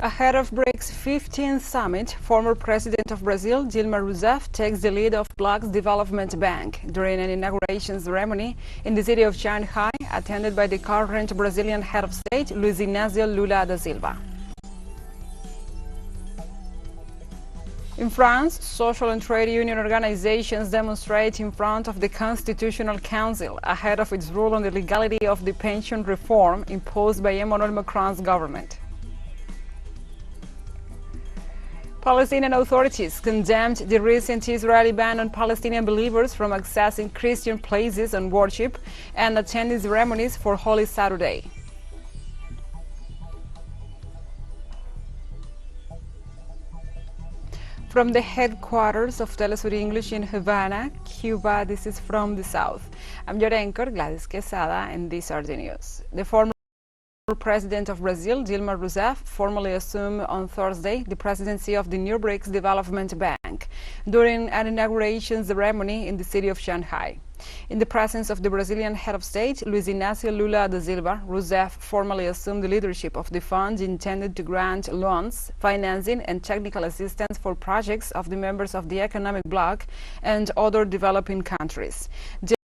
Ahead of BRICS 15th summit, former President of Brazil, Dilma Roussef, takes the lead of bloc's development bank during an inauguration ceremony in the city of Shanghai, attended by the current Brazilian head of state, Luiz Inácio Lula da Silva. In France, social and trade union organizations demonstrate in front of the Constitutional Council ahead of its rule on the legality of the pension reform imposed by Emmanuel Macron's government. Palestinian authorities condemned the recent Israeli ban on Palestinian believers from accessing Christian places and worship and attending ceremonies for Holy Saturday. From the headquarters of TeleSUR English in Havana, Cuba, this is From the South. I'm your anchor, Gladys Quesada, and these are the news. The former President of Brazil, Dilma Roussef, formally assumed on Thursday the presidency of the new BRICS Development Bank during an inauguration ceremony in the city of Shanghai. In the presence of the Brazilian head of state, Luiz Inácio Lula da Silva, Roussef formally assumed the leadership of the fund intended to grant loans, financing, and technical assistance for projects of the members of the economic bloc and other developing countries.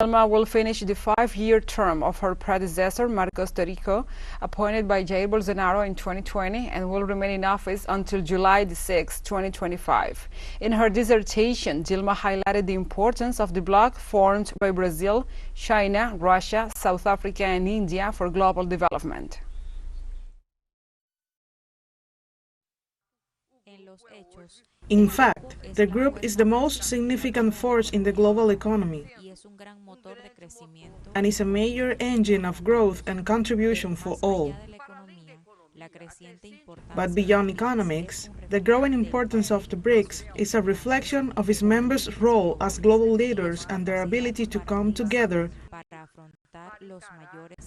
Dilma will finish the 5-year term of her predecessor, Marcos Torico, appointed by Jair Bolsonaro in 2020, and will remain in office until July 6, 2025. In her dissertation, Dilma highlighted the importance of the bloc formed by Brazil, China, Russia, South Africa, and India for global development. In fact, the group is the most significant force in the global economy and is a major engine of growth and contribution for all. But beyond economics, the growing importance of the BRICS is a reflection of its members' role as global leaders and their ability to come together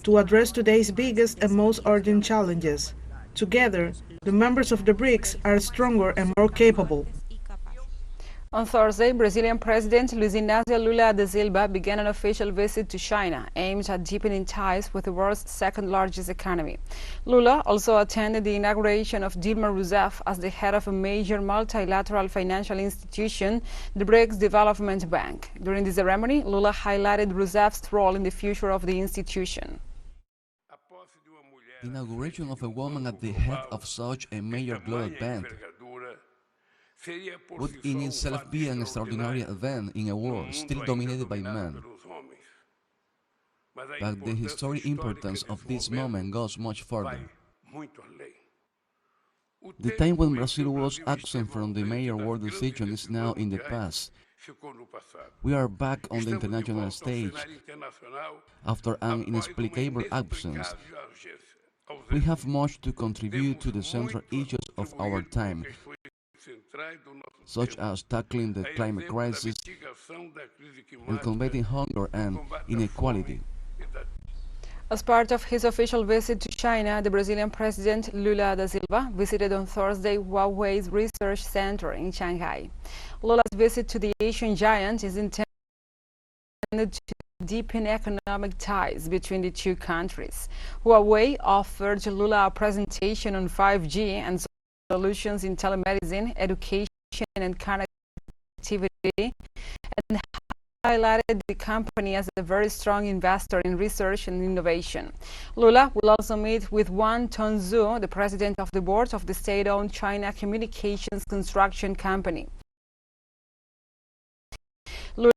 to address today's biggest and most urgent challenges. Together, the members of the BRICS are stronger and more capable. On Thursday, Brazilian President Luiz Inácio Lula da Silva began an official visit to China, aimed at deepening ties with the world's second-largest economy. Lula also attended the inauguration of Dilma Roussef as the head of a major multilateral financial institution, the BRICS Development Bank. During the ceremony, Lula highlighted Roussef's role in the future of the institution. The inauguration of a woman at the head of such a major global bank would in itself be an extraordinary event in a world still dominated by men. But the historic importance of this moment goes much further. The time when Brazil was absent from the major world decision is now in the past. We are back on the international stage after an inexplicable absence. We have much to contribute to the central issues of our time, such as tackling the climate crisis and combating hunger and inequality. As part of his official visit to China, the Brazilian President Lula da Silva visited on Thursday Huawei's research center in Shanghai. Lula's visit to the Asian giant is intended to deepen economic ties between the two countries. Huawei offered Lula a presentation on 5G and solutions in telemedicine, education, and connectivity, and highlighted the company as a very strong investor in research and innovation. Lula will also meet with Wang Tongzhu, the president of the board of the state-owned China Communications Construction Company. Lula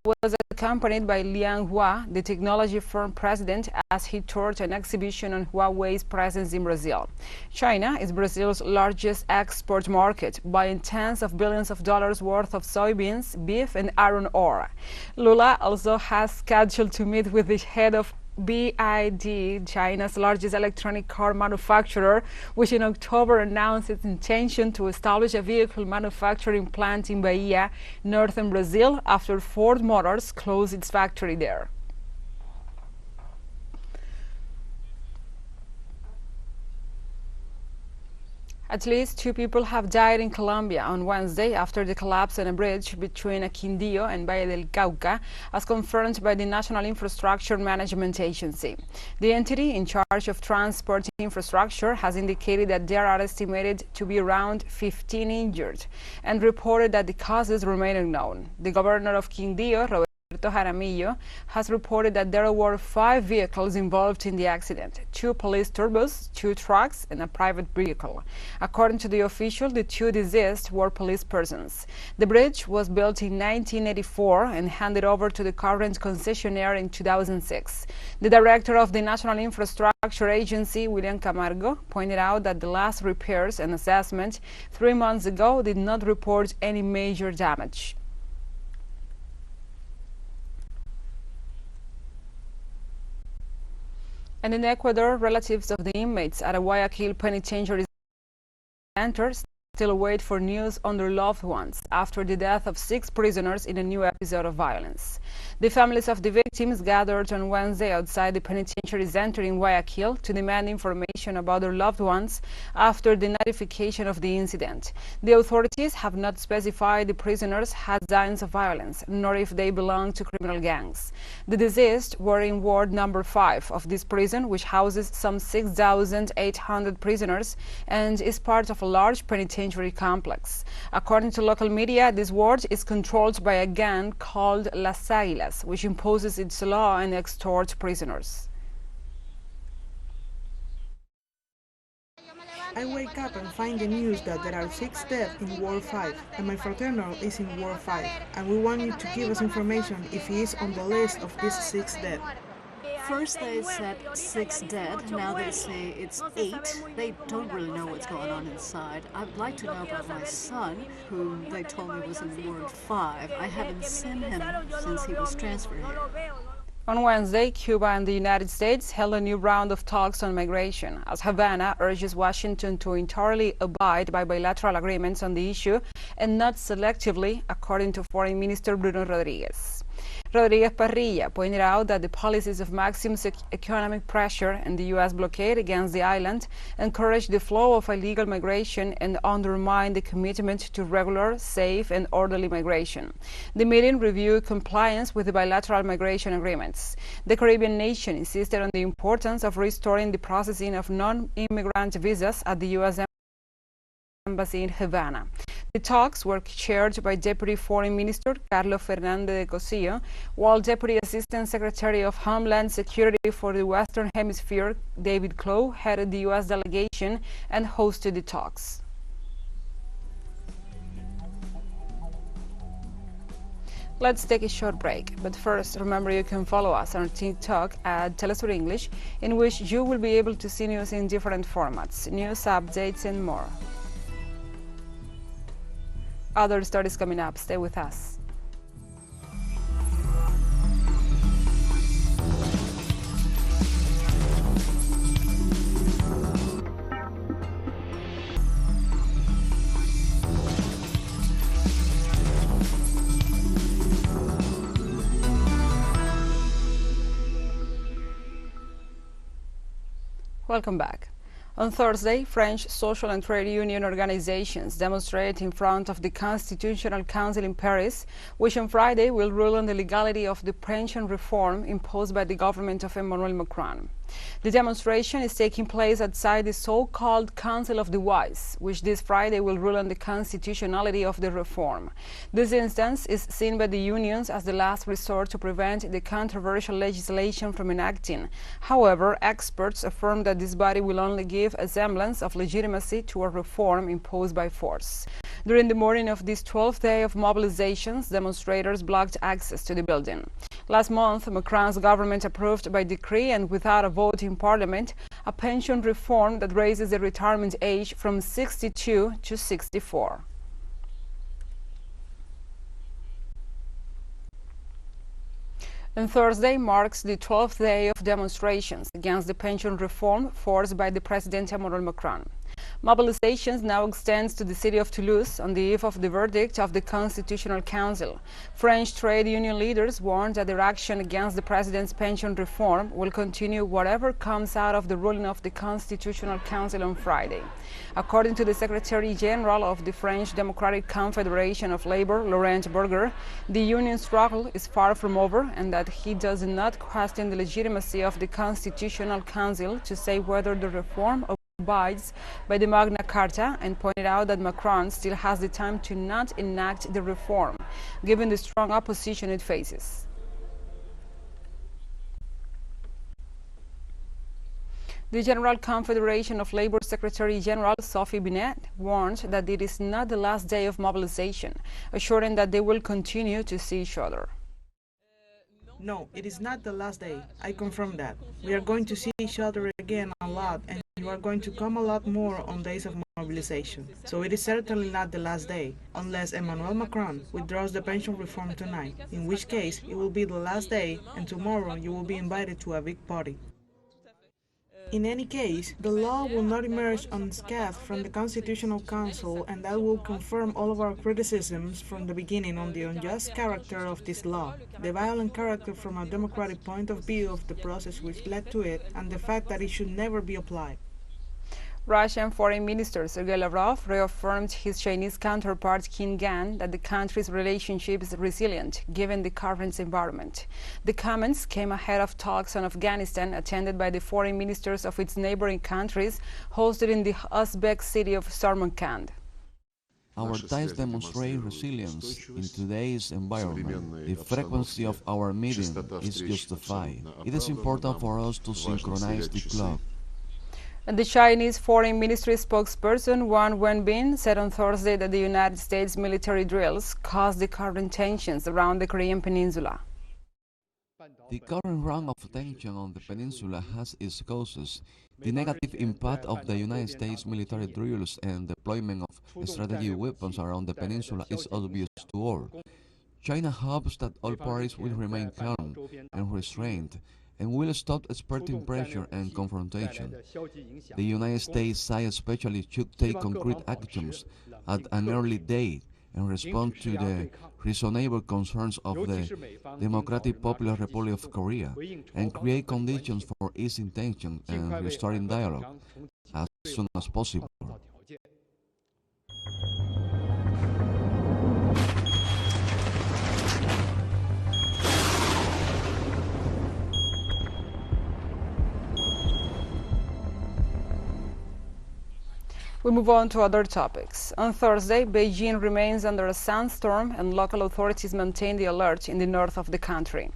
was accompanied by Liang Hua, the technology firm president, as he toured an exhibition on Huawei's presence in Brazil. China is Brazil's largest export market, buying tens of billions of dollars worth of soybeans, beef, and iron ore. Lula also has scheduled to meet with the head of BID, China's largest electronic car manufacturer, which in October announced its intention to establish a vehicle manufacturing plant in Bahia, northern Brazil, after Ford Motors closed its factory there. At least 2 people have died in Colombia on Wednesday after the collapse on a bridge between Quindío and Valle del Cauca, as confirmed by the National Infrastructure Management Agency. The entity in charge of transport infrastructure has indicated that there are estimated to be around 15 injured and reported that the causes remain unknown. The governor of Quindío, Jaramillo, has reported that there were 5 vehicles involved in the accident: 2 police turbos, 2 trucks, and a private vehicle. According to the official, the 2 deceased were police persons. The bridge was built in 1984 and handed over to the current concessionaire in 2006. The director of the National Infrastructure Agency, William Camargo, pointed out that the last repairs and assessment 3 months ago did not report any major damage. And in Ecuador, relatives of the inmates at a Guayaquil penitentiary center still wait for news on their loved ones after the death of 6 prisoners in a new episode of violence. The families of the victims gathered on Wednesday outside the penitentiary center in Guayaquil to demand information about their loved ones after the notification of the incident. The authorities have not specified the prisoners had signs of violence, nor if they belong to criminal gangs. The deceased were in Ward Number 5 of this prison, which houses some 6,800 prisoners and is part of a large penitentiary complex. According to local media, this ward is controlled by a gang called Las Águilas, which imposes its law and extorts prisoners. I wake up and find the news that there are 6 dead in Ward 5, and my fraternal is in Ward 5, and we want you to give us information if he is on the list of these 6 dead. First they said 6 dead, now they say it's 8. They don't really know what's going on inside. I'd like to know about my son, who they told me was in Ward 5. I haven't seen him since he was transferred here. On Wednesday, Cuba and the United States held a new round of talks on migration, as Havana urges Washington to entirely abide by bilateral agreements on the issue and not selectively, according to Foreign Minister Bruno Rodriguez. Rodriguez Parrilla pointed out that the policies of maximum economic pressure and the U.S. blockade against the island encourage the flow of illegal migration and undermine the commitment to regular, safe, and orderly migration. The meeting reviewed compliance with the bilateral migration agreements. The Caribbean nation insisted on the importance of restoring the processing of non-immigrant visas at the U.S. Embassy in Havana. The talks were chaired by Deputy Foreign Minister Carlos Fernández de Cosío, while Deputy Assistant Secretary of Homeland Security for the Western Hemisphere, David Clough, headed the U.S. delegation and hosted the talks. Let's take a short break, but first remember you can follow us on TikTok at TeleSUR English, in which you will be able to see news in different formats, news, updates, and more. Other stories coming up. Stay with us. Welcome back. On Thursday, French social and trade union organizations demonstrated in front of the Constitutional Council in Paris, which on Friday will rule on the legality of the pension reform imposed by the government of Emmanuel Macron. The demonstration is taking place outside the so-called Council of the Wise, which this Friday will rule on the constitutionality of the reform. This instance is seen by the unions as the last resort to prevent the controversial legislation from enacting. However, experts affirm that this body will only give a semblance of legitimacy to a reform imposed by force. During the morning of this 12th day of mobilizations, demonstrators blocked access to the building. Last month, Macron's government approved by decree and without a vote in parliament a pension reform that raises the retirement age from 62 to 64. And Thursday marks the 12th day of demonstrations against the pension reform forced by the President Emmanuel Macron. Mobilizations now extends to the city of Toulouse on the eve of the verdict of the Constitutional Council. French trade union leaders warned that their action against the president's pension reform will continue whatever comes out of the ruling of the Constitutional Council on Friday. According to the Secretary General of the French Democratic Confederation of Labor, Laurent Berger, the union struggle is far from over and that he does not question the legitimacy of the Constitutional Council to say whether the reform abides by the Magna Carta, and pointed out that Macron still has the time to not enact the reform, given the strong opposition it faces. The General Confederation of Labor Secretary General Sophie Binet warned that it is not the last day of mobilization, assuring that they will continue to see each other. No, it is not the last day. I confirm that. We are going to see each other again a lot, and you are going to come a lot more on days of mobilization. So it is certainly not the last day, unless Emmanuel Macron withdraws the pension reform tonight, in which case it will be the last day, and tomorrow you will be invited to a big party. In any case, the law will not emerge unscathed from the Constitutional Council, and that will confirm all of our criticisms from the beginning on the unjust character of this law, the violent character from a democratic point of view of the process which led to it, and the fact that it should never be applied. Russian Foreign Minister Sergei Lavrov reaffirmed his Chinese counterpart Qin Gang that the country's relationship is resilient given the current environment. The comments came ahead of talks on Afghanistan attended by the foreign ministers of its neighboring countries, hosted in the Uzbek city of Samarkand. Our ties demonstrate resilience in today's environment. The frequency of our meeting is justified. It is important for us to synchronize the clock. And the Chinese Foreign Ministry spokesperson Wang Wenbin said on Thursday that the United States military drills caused the current tensions around the Korean peninsula. The current round of tension on the peninsula has its causes. The negative impact of the United States military drills and deployment of strategic weapons around the peninsula is obvious to all. China hopes that all parties will remain calm and restrained and will stop exerting pressure and confrontation. The United States side especially should take concrete actions at an early date and respond to the reasonable concerns of the Democratic Popular Republic of Korea and create conditions for easing tension and restoring dialogue as soon as possible. We move on to other topics. On Thursday, Beijing remains under a sandstorm and local authorities maintain the alert in the north of the country.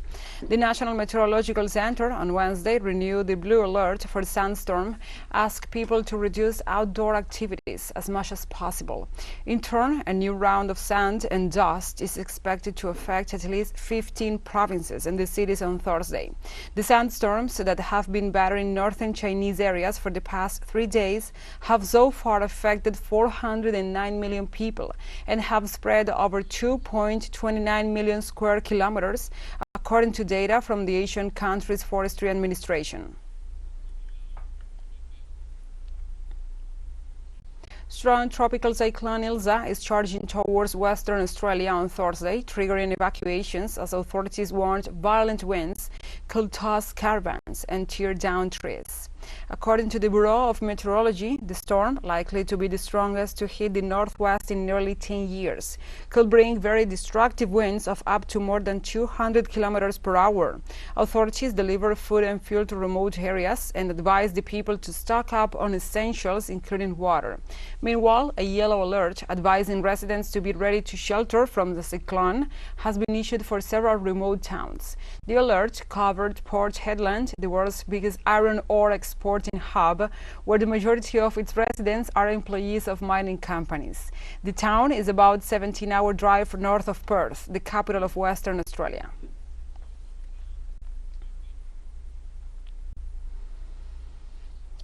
The National Meteorological Center on Wednesday renewed the blue alert for sandstorm, asked people to reduce outdoor activities as much as possible. In turn, a new round of sand and dust is expected to affect at least 15 provinces and the cities on Thursday. The sandstorms that have been battering northern Chinese areas for the past 3 days have so far affected 409 million people and have spread over 2.29 million square kilometers, according to data from the Asian country's Forestry Administration. Strong tropical cyclone Ilsa is charging towards Western Australia on Thursday, triggering evacuations as authorities warned violent winds could toss caravans and tear down trees. According to the Bureau of Meteorology, the storm, likely to be the strongest to hit the northwest in nearly 10 years, could bring very destructive winds of up to more than 200 kilometers per hour. Authorities deliver food and fuel to remote areas and advise the people to stock up on essentials, including water. Meanwhile, a yellow alert advising residents to be ready to shelter from the cyclone has been issued for several remote towns. The alert covered Port Hedland, the world's biggest iron ore exporting hub, where the majority of its residents are employees of mining companies. The town is about a 17-hour drive north of Perth, the capital of Western Australia.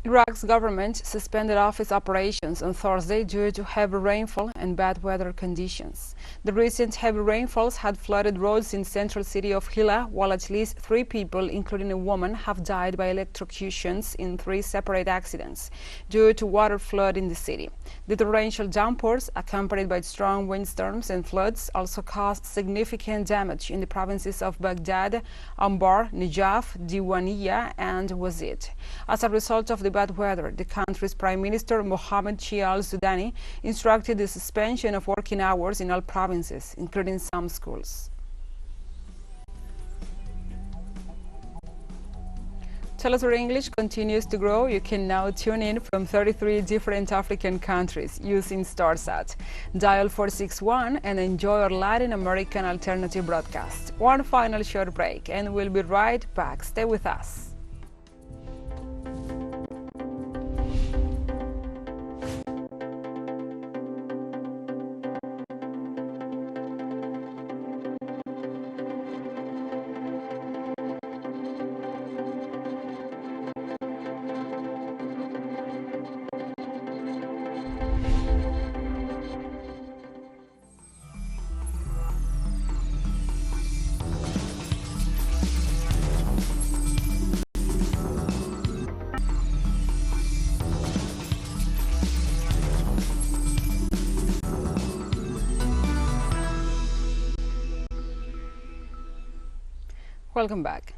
Iraq's government suspended office operations on Thursday due to heavy rainfall and bad weather conditions. The recent heavy rainfalls had flooded roads in central city of Hilla, while at least 3 people, including a woman, have died by electrocutions in 3 separate accidents due to water flood in the city. The torrential downpours, accompanied by strong windstorms and floods, also caused significant damage in the provinces of Baghdad, Anbar, Najaf, Diwaniyah, and Wazid. As a result of the bad weather, the country's Prime Minister Mohammed Shia al-Sudani instructed the suspension of working hours in all provinces, including some schools. TeleSUR English continues to grow. You can now tune in from 33 different African countries using StarSat. Dial 461 and enjoy our Latin American alternative broadcast. One final short break and we'll be right back. Stay with us. Welcome back.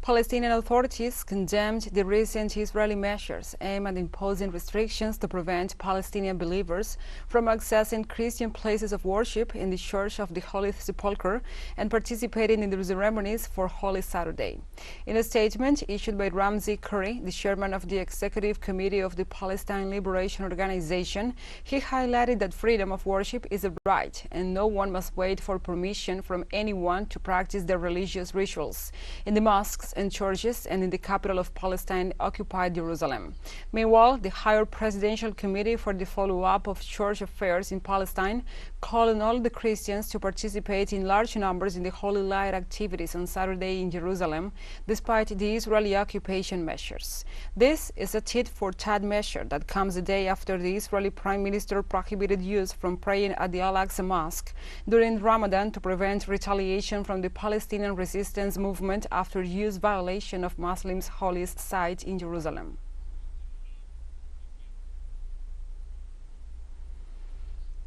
Palestinian authorities condemned the recent Israeli measures aimed at imposing restrictions to prevent Palestinian believers from accessing Christian places of worship in the Church of the Holy Sepulchre and participating in the ceremonies for Holy Saturday. In a statement issued by Ramzi Curry, the chairman of the Executive Committee of the Palestine Liberation Organization, he highlighted that freedom of worship is a right and no one must wait for permission from anyone to practice their religious rituals in the mosques and churches and in the capital of Palestine-occupied Jerusalem. Meanwhile, the Higher Presidential Committee for the Follow-up of Church Affairs in Palestine called on all the Christians to participate in large numbers in the Holy Light activities on Saturday in Jerusalem, despite the Israeli occupation measures. This is a tit-for-tat measure that comes a day after the Israeli Prime Minister prohibited Jews from praying at the Al-Aqsa Mosque during Ramadan to prevent retaliation from the Palestinian resistance movement after Jews' violation of Muslims' holiest site in Jerusalem.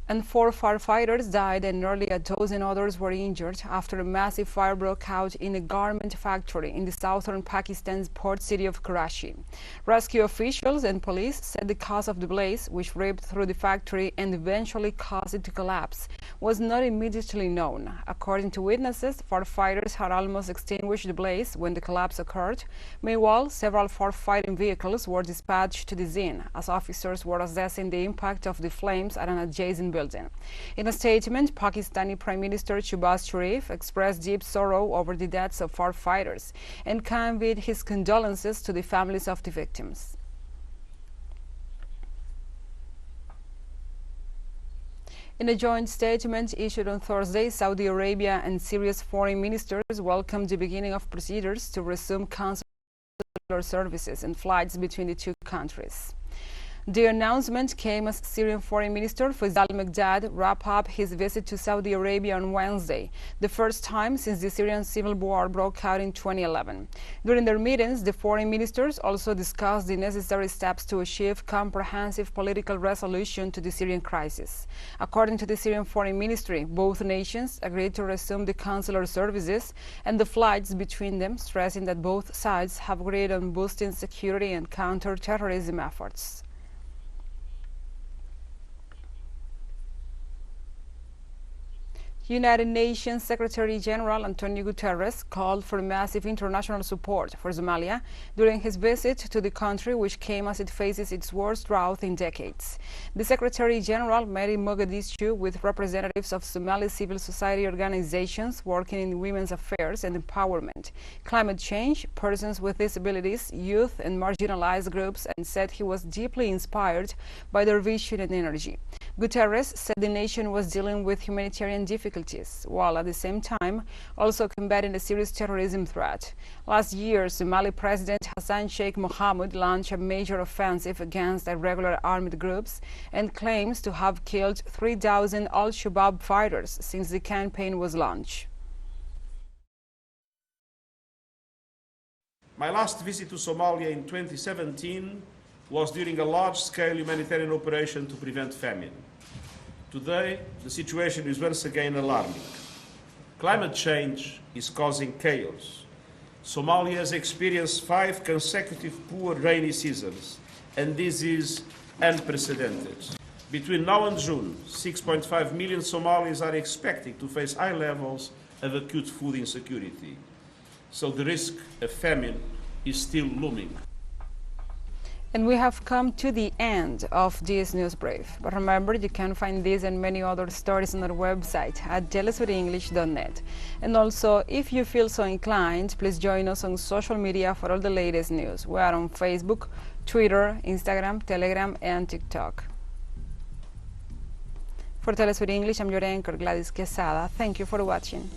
And 4 firefighters died and nearly a dozen others were injured after a massive fire broke out in a garment factory in the southern Pakistan's port city of Karachi. Rescue officials and police said the cause of the blaze, which ripped through the factory and eventually caused it to collapse, was not immediately known. According to witnesses, firefighters had almost extinguished the blaze when the collapse occurred. Meanwhile, several firefighting vehicles were dispatched to the scene as officers were assessing the impact of the flames at an adjacent building. In a statement, Pakistani Prime Minister Shehbaz Sharif expressed deep sorrow over the deaths of firefighters and conveyed his condolences to the families of the victims. In a joint statement issued on Thursday, Saudi Arabia and Syria's foreign ministers welcomed the beginning of procedures to resume consular services and flights between the two countries. The announcement came as Syrian Foreign Minister Faisal Mekdad wrapped up his visit to Saudi Arabia on Wednesday, the first time since the Syrian civil war broke out in 2011. During their meetings, the foreign ministers also discussed the necessary steps to achieve comprehensive political resolution to the Syrian crisis. According to the Syrian Foreign Ministry, both nations agreed to resume the consular services and the flights between them, stressing that both sides have agreed on boosting security and counter-terrorism efforts. United Nations Secretary-General Antonio Guterres called for massive international support for Somalia during his visit to the country, which came as it faces its worst drought in decades. The Secretary-General met in Mogadishu with representatives of Somali civil society organizations working in women's affairs and empowerment, climate change, persons with disabilities, youth, and marginalized groups, and said he was deeply inspired by their vision and energy. Guterres said the nation was dealing with humanitarian difficulties difficulties, while at the same time also combating a serious terrorism threat. Last year, Somali President Hassan Sheikh Mohamud launched a major offensive against irregular armed groups and claims to have killed 3,000 al-Shabaab fighters since the campaign was launched. My last visit to Somalia in 2017 was during a large-scale humanitarian operation to prevent famine. Today, the situation is once again alarming. Climate change is causing chaos. Somalia has experienced 5 consecutive poor rainy seasons, and this is unprecedented. Between now and June, 6.5 million Somalis are expected to face high levels of acute food insecurity. So the risk of famine is still looming. And we have come to the end of this news brief. But remember, you can find this and many other stories on our website at telesurenglish.net. And also, if you feel so inclined, please join us on social media for all the latest news. We are on Facebook, Twitter, Instagram, Telegram, and TikTok. For TeleSUR English, I'm your anchor, Gladys Quesada. Thank you for watching.